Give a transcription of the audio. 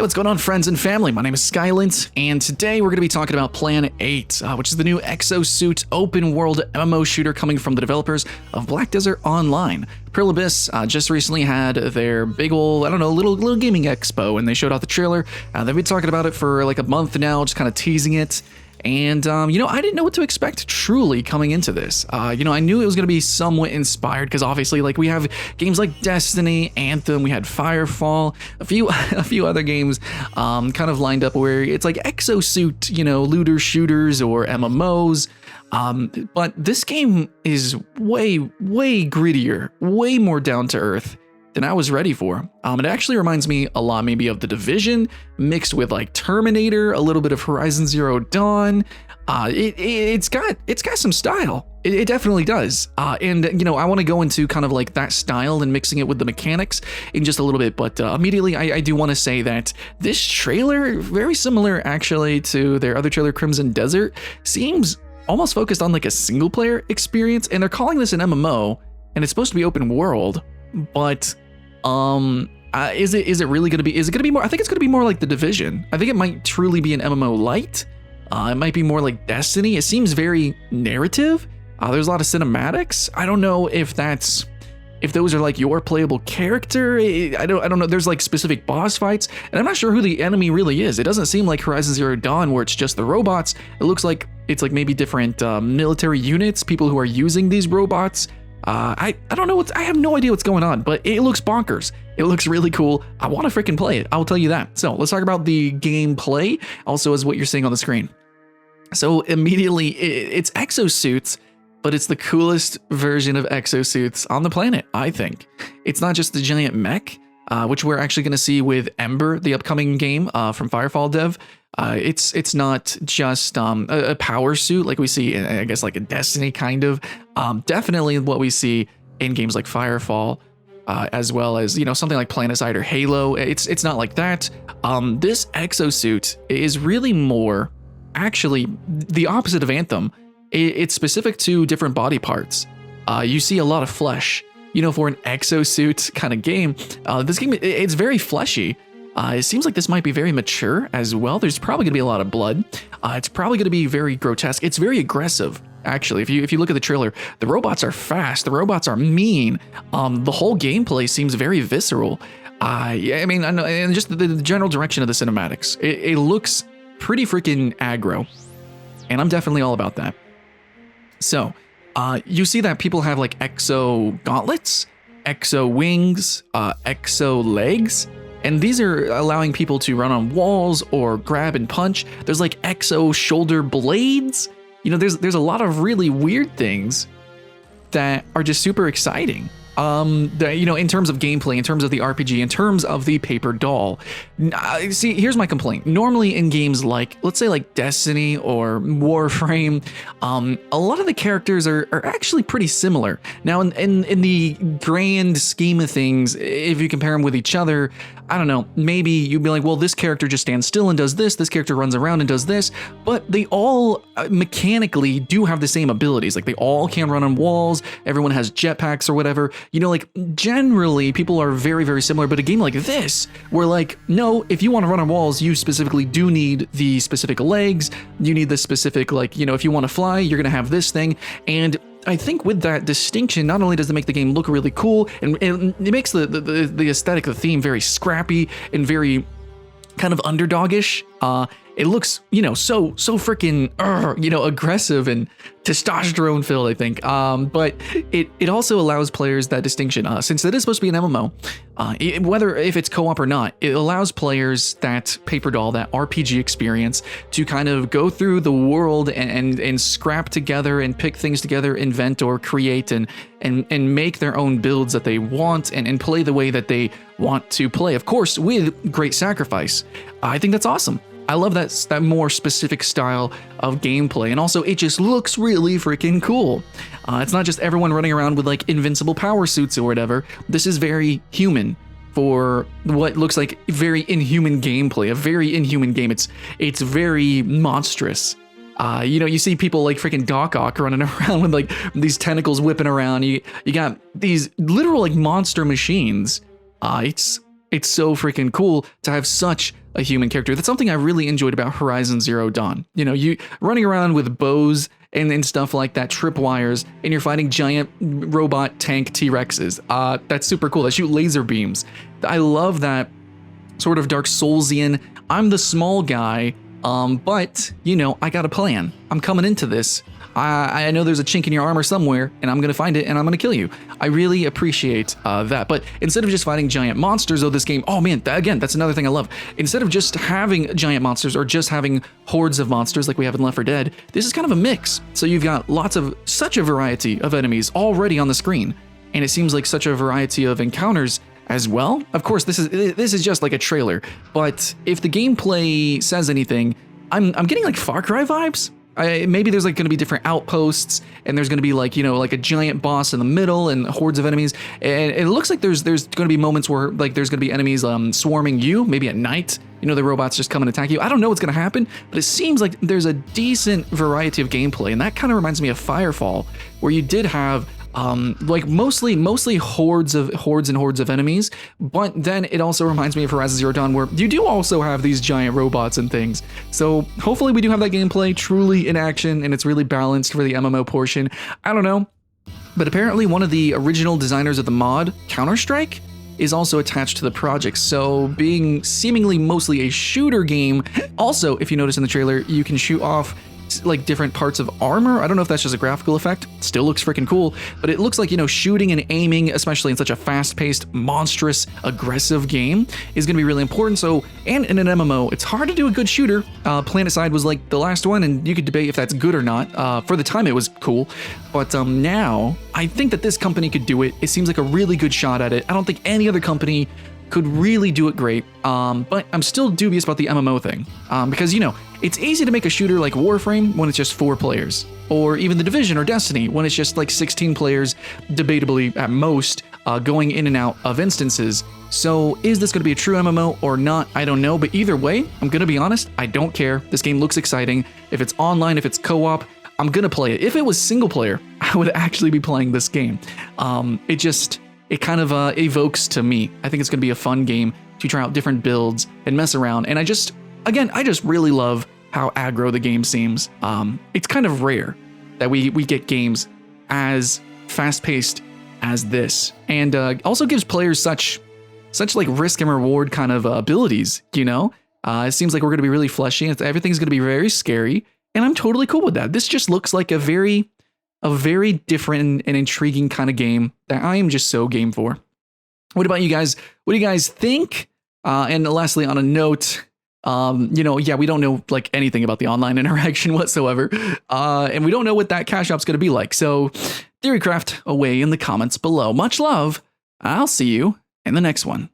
what's going on, friends and family? My name is Skylent, and today we're going to be talking about Plan 8, which is the new exosuit open-world MMO shooter coming from the developers of Black Desert Online. Pearl Abyss just recently had their big ol', I don't know, little gaming expo, and they showed out the trailer. They've been talking about it for like a month now, just kind of teasing it. And, I didn't know what to expect truly coming into this. I knew it was going to be somewhat inspired because obviously, like, we have games like Destiny, Anthem, we had Firefall, a few other games kind of lined up where it's like exosuit, looter shooters or MMOs. But this game is way grittier, way more down to earth than I was ready for. It actually reminds me a lot maybe of The Division mixed with like Terminator, a little bit of Horizon Zero Dawn. It's got some style. It definitely does. And I want to go into kind of like that style and mixing it with the mechanics in just a little bit. But immediately I do want to say that this trailer, very similar actually to their other trailer, Crimson Desert, seems almost focused on like a single player experience. And they're calling this an MMO and it's supposed to be open world, but is it really going to be, is it going to be more, I think it's going to be more like The Division. I think it might truly be an MMO light. It might be more like Destiny. It seems very narrative. There's a lot of cinematics. I don't know if those are like your playable character. I don't know. There's like specific boss fights, and I'm not sure who the enemy really is. It doesn't seem like Horizon Zero Dawn where it's just the robots. It looks like it's like maybe different military units, people who are using these robots. I don't know I have no idea what's going on, but it looks bonkers. It looks really cool. I want to freaking play it. I'll tell you that. So let's talk about the gameplay also as what you're seeing on the screen. So immediately it's exosuits, but it's the coolest version of exosuits on the planet, I think. It's not just the giant mech, which we're actually going to see with Ember, the upcoming game from Firefall dev. It's not just a power suit like we see, I guess, like a Destiny kind of. Definitely what we see in games like Firefall, as well as something like Planetside or Halo. It's not like that. This exosuit is really more actually the opposite of Anthem. It's specific to different body parts. You see a lot of flesh. For an exosuit kind of game, this game, it's very fleshy. It seems like this might be very mature as well. There's probably going to be a lot of blood. It's probably going to be very grotesque. It's very aggressive, actually. If you look at the trailer, the robots are fast. The robots are mean. The whole gameplay seems very visceral. I know, and just the general direction of the cinematics. It looks pretty freaking aggro, and I'm definitely all about that. So, you see that people have like exo gauntlets, exo wings, exo legs. And these are allowing people to run on walls or grab and punch. There's like exo shoulder blades. There's a lot of really weird things that are just super exciting. In terms of gameplay, in terms of the RPG, in terms of the paper doll. See, here's my complaint. Normally in games like, let's say like Destiny or Warframe, a lot of the characters are actually pretty similar. Now, in the grand scheme of things, if you compare them with each other, I don't know, maybe you'd be like, well, this character just stands still and does this character runs around and does this, but they all mechanically do have the same abilities. Like they all can run on walls, everyone has jetpacks or whatever. Like generally people are very similar, but a game like this, where like, no, if you want to run on walls, you specifically do need the specific legs, you need the specific, like, if you want to fly, you're going to have this thing. And I think with that distinction, not only does it make the game look really cool, and it makes the aesthetic, the theme very scrappy and very kind of underdogish. It looks, so freaking, aggressive and testosterone filled, I think. But it also allows players that distinction. Since it is supposed to be an MMO, whether if it's co-op or not, it allows players that paper doll, that RPG experience to kind of go through the world and scrap together and pick things together, invent or create and make their own builds that they want and play the way that they want to play. Of course, with great sacrifice. I think that's awesome. I love that more specific style of gameplay, and also it just looks really freaking cool. It's not just everyone running around with like invincible power suits or whatever. This is very human for what looks like very inhuman gameplay, a very inhuman game. It's very monstrous. You see people like freaking Doc Ock running around with like these tentacles whipping around. You got these literal like monster machines. It's it's so freaking cool to have such a human character. That's something I really enjoyed about Horizon Zero Dawn. You know, you running around with bows and stuff like that, tripwires, and you're fighting giant robot tank T-Rexes. That's super cool. They shoot laser beams. I love that sort of Dark Soulsian, I'm the small guy, but, you know, I got a plan. I'm coming into this. I know there's a chink in your armor somewhere, and I'm going to find it, and I'm going to kill you. I really appreciate that. But instead of just fighting giant monsters, though, this game, oh man, again, that's another thing I love. Instead of just having giant monsters or just having hordes of monsters like we have in Left 4 Dead, this is kind of a mix. So you've got such a variety of enemies already on the screen, and it seems like such a variety of encounters as well. Of course, this is just like a trailer, but if the gameplay says anything, I'm getting like Far Cry vibes. Maybe there's like going to be different outposts, and there's going to be like, you know, like a giant boss in the middle and hordes of enemies. And it looks like there's going to be moments where like there's going to be enemies swarming you, maybe at night. You know, the robots just come and attack you. I don't know what's going to happen, but it seems like there's a decent variety of gameplay, and that kind of reminds me of Firefall, where you did have like mostly hordes and hordes of enemies, but then it also reminds me of Horizon Zero Dawn, where you do also have these giant robots and things. So hopefully we do have that gameplay truly in action, and it's really balanced for the MMO portion. I don't know, but apparently one of the original designers of the mod, Counter-Strike, is also attached to the project. So being seemingly mostly a shooter game, also, if you notice in the trailer, you can shoot off like different parts of armor. I don't know if that's just a graphical effect. Still looks freaking cool, but it looks like, you know, shooting and aiming, especially in such a fast-paced, monstrous, aggressive game, is going to be really important. So, and in an MMO, it's hard to do a good shooter. PlanetSide was like the last one, and you could debate if that's good or not. For the time, it was cool, but now I think that this company could do it. It seems like a really good shot at it. I don't think any other company could really do it great, but I'm still dubious about the MMO thing, because, you know, it's easy to make a shooter like Warframe when it's just 4 players, or even The Division or Destiny when it's just like 16 players, debatably at most, going in and out of instances. So is this going to be a true MMO or not? I don't know, but either way, I'm going to be honest, I don't care. This game looks exciting. If it's online, if it's co-op, I'm going to play it. If it was single player, I would actually be playing this game. It kind of evokes to me. I think it's going to be a fun game to try out different builds and mess around. And I just really love how aggro the game seems. It's kind of rare that we get games as fast-paced as this, and also gives players such like risk and reward kind of abilities. You know, it seems like we're going to be really fleshy. Everything's going to be very scary, and I'm totally cool with that. This just looks like a very different and intriguing kind of game that I am just so game for. What about you guys? What do you guys think? And lastly, on a note, you know, yeah, we don't know like anything about the online interaction whatsoever, and we don't know what that cash op's going to be like. So theorycraft away in the comments below. Much love. I'll see you in the next one.